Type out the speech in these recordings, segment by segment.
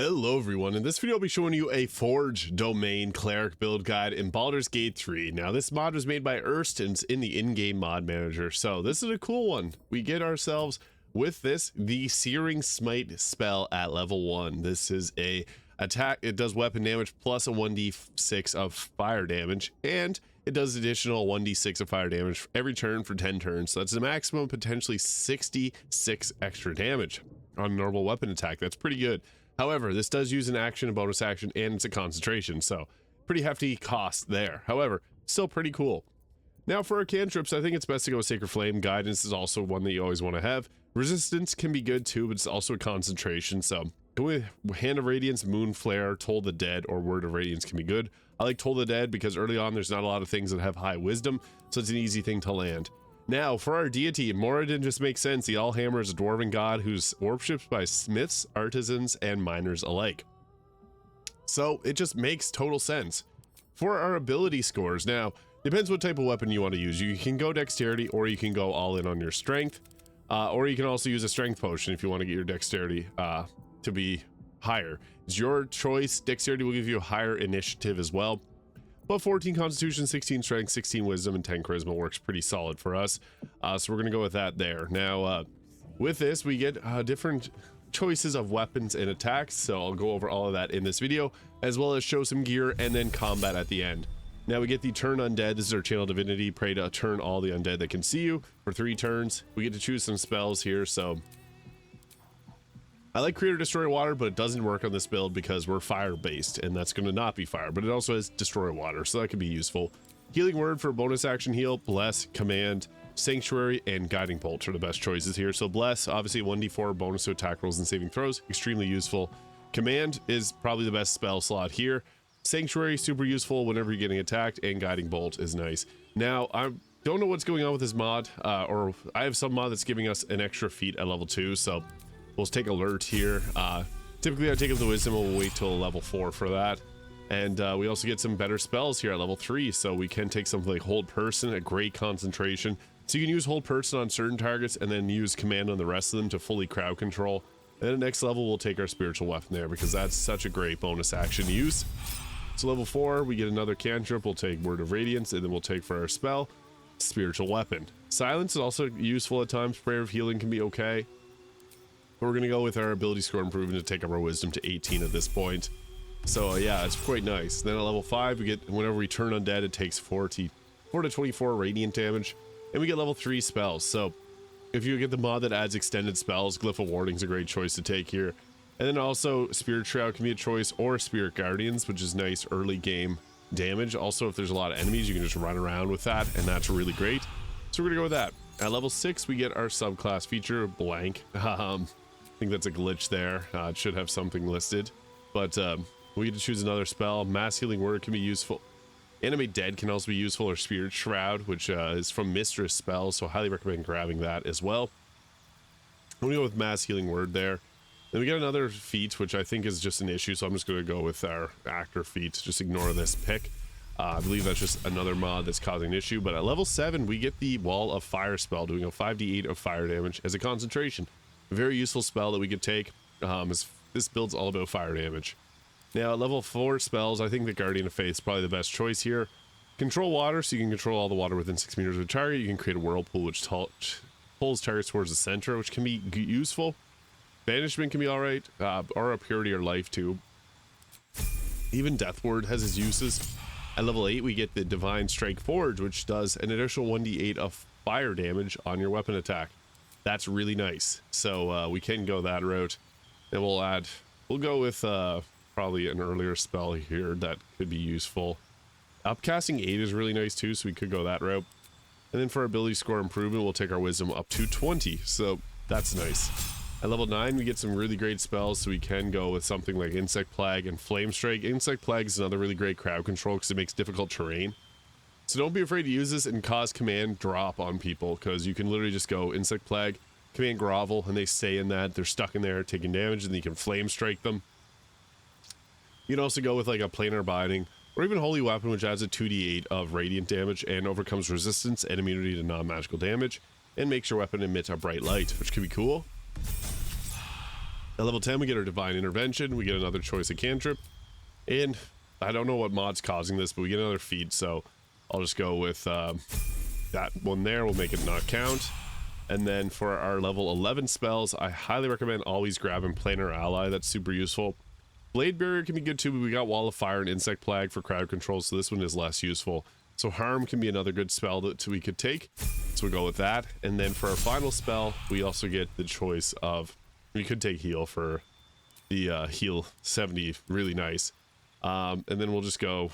Hello everyone, in this video I'll be showing you a Forge Domain Cleric build guide in Baldur's Gate 3. Now this mod was made by Irst and it's in the in-game mod manager, so this is a cool one. We get ourselves with this, the Searing Smite spell at level 1. This is a attack, it does weapon damage plus a 1d6 of fire damage, and it does additional 1d6 of fire damage every turn for 10 turns, so that's a maximum potentially 66 extra damage on a normal weapon attack. That's pretty good. However, this does use an action, a bonus action, and it's a concentration, so pretty hefty cost there. However, still pretty cool. Now for our cantrips, I think it's best to go with Sacred Flame. Guidance is also one that you always want to have. Resistance can be good too, but it's also a concentration, so go with Hand of Radiance, Moon Flare, Toll the Dead, or Word of Radiance can be good. I like Toll the Dead because early on there's not a lot of things that have high wisdom, so it's an easy thing to land. Now, for our deity, Moradin just makes sense. The Allhammer is a dwarven god who's worshipped by smiths, artisans, and miners alike. So it just makes total sense. For our ability scores, now, depends what type of weapon you want to use. You can go dexterity, or you can go all in on your strength, or you can also use a strength potion if you want to get your dexterity to be higher. It's your choice. Dexterity will give you a higher initiative as well. But 14 Constitution, 16 Strength, 16 Wisdom, and 10 Charisma works pretty solid for us. So we're going to go with that there. Now, with this, we get different choices of weapons and attacks. So I'll go over all of that in this video, as well as show some gear and then combat at the end. Now we get the Turn Undead. This is our Channel Divinity. Pray to turn all the undead that can see you for 3 turns. We get to choose some spells here, so I like Create or Destroy Water, but it doesn't work on this build because we're fire based, and that's going to not be fire, but it also has Destroy Water, so that could be useful. Healing Word for bonus action heal, Bless, Command, Sanctuary, and Guiding Bolt are the best choices here. So Bless, obviously 1d4 bonus to attack rolls and saving throws, extremely useful. Command is probably the best spell slot here. Sanctuary, super useful whenever you're getting attacked, and Guiding Bolt is nice. Now, I don't know what's going on with this mod, or I have some mod that's giving us an extra feat at level 2, so we'll take Alert here. Typically I take up the Wisdom, we'll wait till level 4 for that. And we also get some better spells here at level 3, so we can take something like Hold Person, a great concentration. So you can use Hold Person on certain targets and then use Command on the rest of them to fully crowd control. And then next level we'll take our Spiritual Weapon there because that's such a great bonus action use. So level 4, we get another cantrip, we'll take Word of Radiance, and then we'll take for our spell, Spiritual Weapon. Silence is also useful at times, Prayer of Healing can be okay. We're going to go with our ability score improvement to take up our wisdom to 18 at this point. So yeah, it's quite nice. Then at level 5, we get, whenever we turn undead, it takes 4 to 24 radiant damage, and we get level 3 spells. So if you get the mod that adds extended spells, Glyph of Warding is a great choice to take here. And then also Spirit Shroud can be a choice, or Spirit Guardians, which is nice early game damage. Also, if there's a lot of enemies, you can just run around with that, and that's really great. So we're going to go with that. At level 6, we get our subclass feature, Blank. I think that's a glitch there. It should have something listed, but we get to choose another spell. Mass Healing Word can be useful. Animate Dead can also be useful, or Spirit Shroud, which is from Mistress spells, so highly recommend grabbing that as well. I'm gonna go with Mass Healing Word there. Then we get another feat, which I think is just an issue, so I'm just gonna go with our Actor feat. Just ignore this pick. I believe that's just another mod that's causing an issue, but at level 7 we get the Wall of Fire spell, doing a 5d8 of fire damage as a concentration. A very useful spell that we could take. This build's all about fire damage. Now at level 4 spells, I think the Guardian of Faith is probably the best choice here. Control water, so you can control all the water within 6 meters of the target. You can create a whirlpool which pulls targets towards the center, which can be useful. Banishment can be alright, or a Purity or Life too. Even Death Ward has its uses. At level 8 we get the Divine Strike Forge, which does an additional 1d8 of fire damage on your weapon attack. That's really nice, so we can go that route, and we'll go with probably an earlier spell here that could be useful. Upcasting 8 is really nice too, so we could go that route. And then for our ability score improvement, we'll take our wisdom up to 20, so that's nice. At level 9 we get some really great spells, so we can go with something like Insect Plague and Flame Strike. Insect Plague is another really great crowd control because it makes difficult terrain. So don't be afraid to use this and cause command drop on people, because you can literally just go Insect Plague, Command Grovel, and they stay in that. They're stuck in there taking damage, and then you can Flame Strike them. You can also go with like a Planar Binding, or even Holy Weapon, which adds a 2d8 of radiant damage and overcomes resistance and immunity to non-magical damage, and makes your weapon emit a bright light, which can be cool. At level 10, we get our Divine Intervention. We get another choice of cantrip. And I don't know what mod's causing this, but we get another feat. So I'll just go with that one there. We'll make it not count. And then for our level 11 spells, I highly recommend always grabbing Planar Ally. That's super useful. Blade Barrier can be good too, but we got Wall of Fire and Insect Plague for crowd control, so this one is less useful. So Harm can be another good spell that we could take, so we go with that. And then for our final spell, we also get the choice of, we could take Heal for the Heal 70, really nice. And then we'll just go,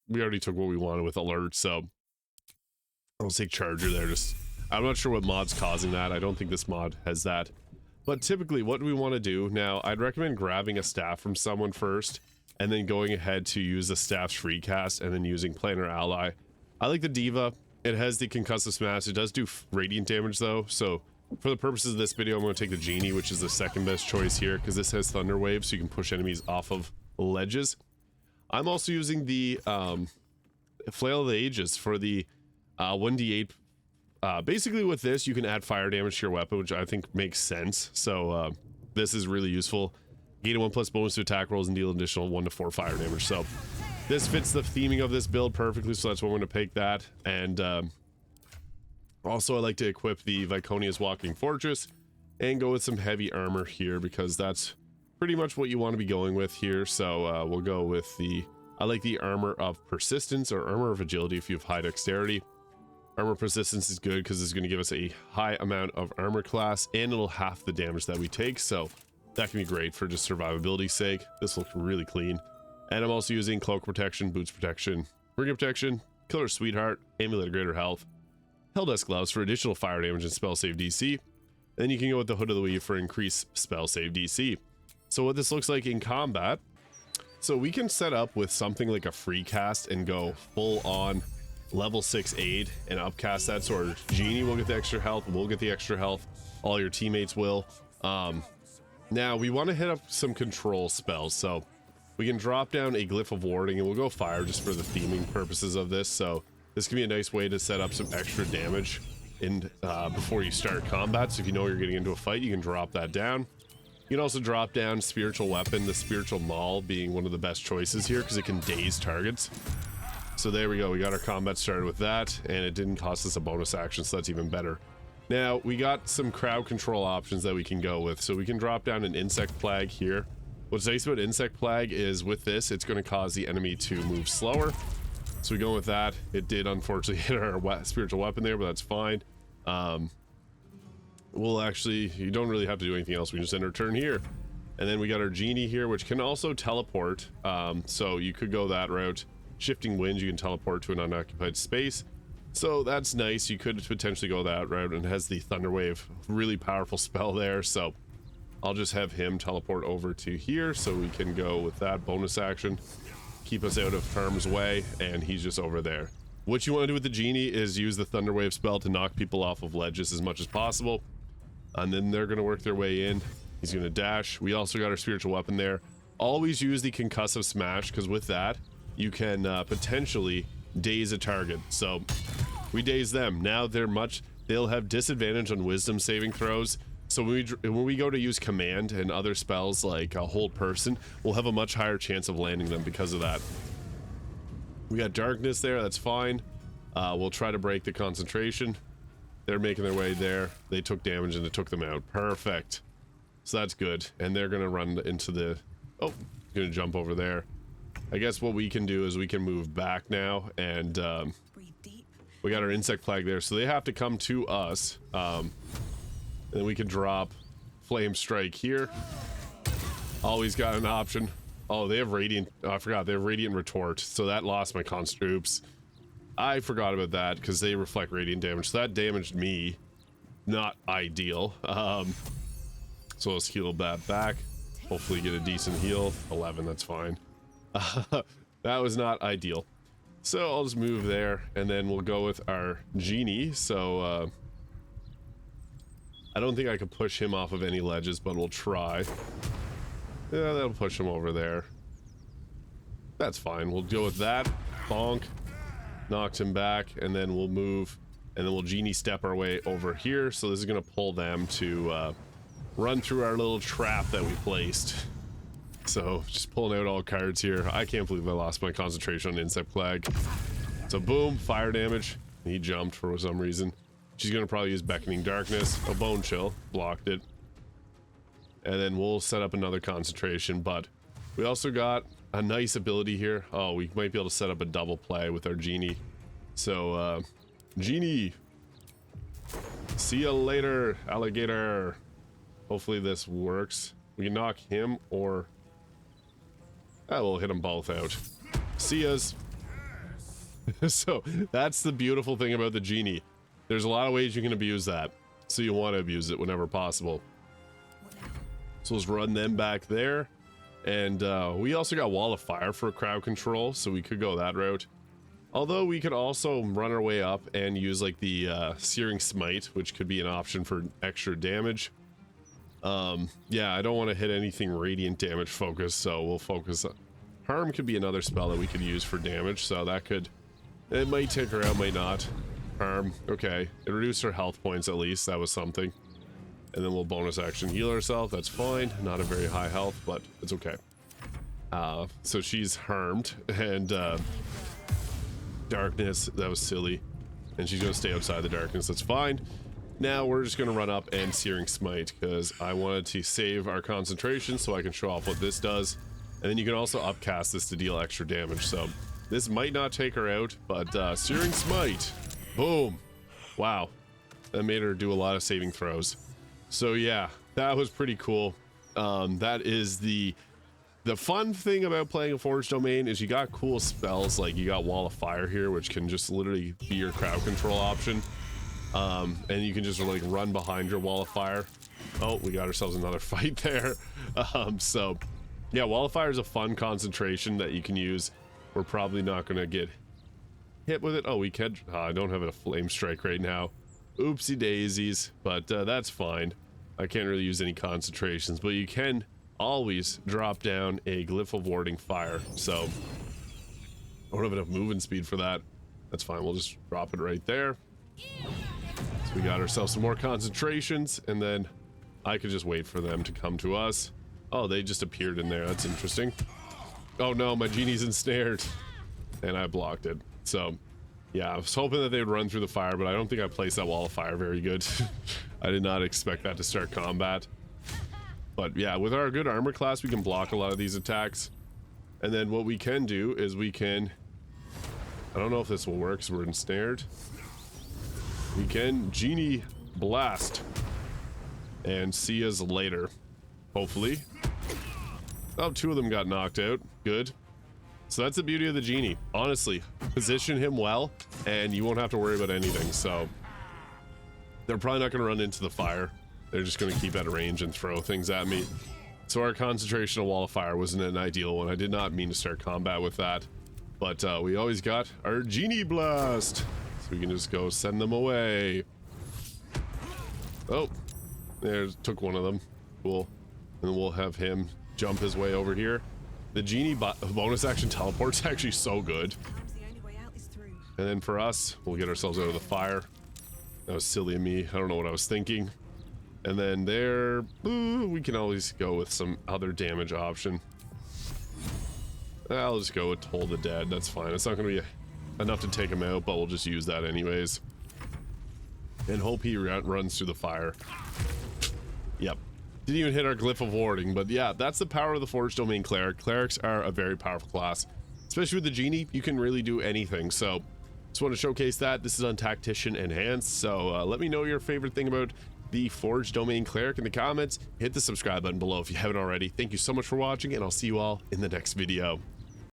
we already took what we wanted with Alert, so I'll take Charger there. Just, I'm not sure what mod's causing that. I don't think this mod has that. But typically, what do we want to do? Now, I'd recommend grabbing a staff from someone first, and then going ahead to use the staff's free cast, and then using Planar Ally. I like the Diva. It has the Concussive Smash. It does do radiant damage, though. So, for the purposes of this video, I'm going to take the Genie, which is the second best choice here, because this has Thunder Wave, so you can push enemies off of ledges. I'm also using the Flail of the Ages for the 1d8. Basically with this, you can add fire damage to your weapon, which I think makes sense. So this is really useful. Gain a 1+ bonus to attack rolls and deal additional 1 to 4 fire damage. So this fits the theming of this build perfectly, so that's why I'm going to pick that. And also I like to equip the Viconia's Walking Fortress and go with some heavy armor here, because that's pretty much what you want to be going with here. So we'll go with the, I like the Armor of Persistence or Armor of Agility if you have high dexterity. Armor Persistence is good because it's going to give us a high amount of armor class, and it'll half the damage that we take, so that can be great for just survivability's sake. This looks really clean. And I'm also using Cloak Protection, Boots Protection, Ring of Protection, Killer Sweetheart, Amulet of Greater Health, Helldesk Gloves for additional fire damage and spell save DC. Then you can go with the Hood of the Weave for increased spell save DC. So what this looks like in combat, so we can set up with something like a free cast and go full on level 6 aid and upcast that, so our Genie will get the extra health, we'll get the extra health, all your teammates will. Now we want to hit up some control spells, so we can drop down a Glyph of Warding, and we'll go Fire just for the theming purposes of this. So this can be a nice way to set up some extra damage in before you start combat. So if you know you're getting into a fight, you can drop that down. You can also drop down Spiritual Weapon, the Spiritual Maul being one of the best choices here because it can daze targets. So there we go, we got our combat started with that, and it didn't cost us a bonus action, so that's even better. Now, we got some crowd control options that we can go with. So we can drop down an Insect Plague here. What's nice about Insect Plague is with this, it's going to cause the enemy to move slower. So we go with that. It did unfortunately hit our Spiritual Weapon there, but that's fine. We'll actually, you don't really have to do anything else. We just end our turn here. And then we got our Genie here, which can also teleport. So you could go that route. Shifting Winds, you can teleport to an unoccupied space, so that's nice. You could potentially go that route, and it has the Thunder Wave, really powerful spell there. So I'll just have him teleport over to here, so we can go with that bonus action, keep us out of harm's way, and he's just over there. What you want to do with the Genie is use the Thunder Wave spell to knock people off of ledges as much as possible, and then they're going to work their way in. He's going to dash. We also got our Spiritual Weapon there. Always use the Concussive Smash, because with that you can potentially daze a target. So we daze them. Now they'll have disadvantage on wisdom saving throws. So when we go to use command and other spells like hold person, we'll have a much higher chance of landing them because of that. We got darkness there, that's fine. We'll try to break the concentration. They're making their way there. They took damage and it took them out. Perfect. So that's good. And they're gonna run into the, oh, gonna jump over there. I guess what we can do is we can move back now, and we got our Insect Plague there, so they have to come to us. And then we can drop Flame Strike here. Always got an option. Oh, they have Radiant, oh, I forgot, they have Radiant Retort, so that lost my const. Oops. I forgot about that, because they reflect Radiant damage, so that damaged me. Not ideal. So let's heal that back. Hopefully get a decent heal. 11, that's fine. That was not ideal. So I'll just move there, and then we'll go with our Genie. So I don't think I can push him off of any ledges, but we'll try. Yeah, that'll push him over there. That's fine. We'll go with that. Bonk. Knocks him back, and then we'll move, and then we'll Genie step our way over here. So this is going to pull them to run through our little trap that we placed. So just pulling out all cards here. I can't believe I lost my concentration on Insect Plague. So boom, fire damage. He jumped for some reason. She's gonna probably use Beckoning Darkness. A Bone Chill, blocked it. And then we'll set up another concentration, but we also got a nice ability here. Oh, we might be able to set up a double play with our Genie. So, Genie, see you later, alligator. Hopefully this works. We can knock him or... we'll hit them both out. See yas. So, that's the beautiful thing about the Genie. There's a lot of ways you can abuse that. So you want to abuse it whenever possible. So let's run them back there. And we also got Wall of Fire for crowd control, so we could go that route. Although we could also run our way up and use like the Searing Smite, which could be an option for extra damage. Yeah, I don't want to hit anything radiant damage focused, so we'll focus on... Harm could be another spell that we could use for damage, so that could... It might take her out, might not. Harm, okay. It reduced her health points at least, that was something. And then we'll bonus action heal herself, that's fine. Not a very high health, but it's okay. So she's harmed, and darkness, that was silly. And she's gonna stay outside the darkness, that's fine. Now we're just gonna run up and Searing Smite, because I wanted to save our concentration so I can show off what this does. And then you can also upcast this to deal extra damage, so this might not take her out, but Searing Smite, boom. Wow, that made her do a lot of saving throws. So yeah, that was pretty cool. That is the fun thing about playing a Forge Domain is you got cool spells, like you got Wall of Fire here, which can just literally be your crowd control option. And you can just like run behind your Wall of Fire. Oh, we got ourselves another fight there. So yeah, Wall of Fire is a fun concentration that you can use. We're probably not gonna get hit with it. Oh, we can. I don't have a Flame Strike right now. Oopsie daisies, but that's fine. I can't really use any concentrations, but you can always drop down a Glyph of Warding Fire. So I don't have enough movement speed for that. That's fine, we'll just drop it right there. So we got ourselves some more concentrations, and then I could just wait for them to come to us. Oh, they just appeared in there, that's interesting. Oh no, my Genie's ensnared. And I blocked it, so... Yeah, I was hoping that they would run through the fire, but I don't think I placed that Wall of Fire very good. I did not expect that to start combat. But yeah, with our good armor class, we can block a lot of these attacks. And then what we can do is we can... I don't know if this will work because we're ensnared. We can Genie Blast. And see us later. Hopefully. Oh, 2 of them got knocked out. Good. So that's the beauty of the Genie. Honestly, position him well, and you won't have to worry about anything. So they're probably not going to run into the fire. They're just going to keep at range and throw things at me. So our concentration of Wall of Fire wasn't an ideal one. I did not mean to start combat with that. But we always got our Genie Blast. So we can just go send them away. Oh, there, took one of them. Cool. And then we'll have him jump his way over here. The Genie bonus action teleport's actually so good. And then for us, we'll get ourselves out of the fire. That was silly of me. I don't know what I was thinking. And then there, we can always go with some other damage option. I'll just go with Toll the Dead. That's fine. It's not going to be enough to take him out, but we'll just use that anyways. And hope he runs through the fire. Yep. Didn't even hit our Glyph of Warding, but yeah, that's the power of the Forge Domain Cleric. Clerics are a very powerful class. Especially with the Genie, you can really do anything. So, just want to showcase that. This is on Tactician Enhanced, so let me know your favorite thing about the Forge Domain Cleric in the comments. Hit the subscribe button below if you haven't already. Thank you so much for watching, and I'll see you all in the next video.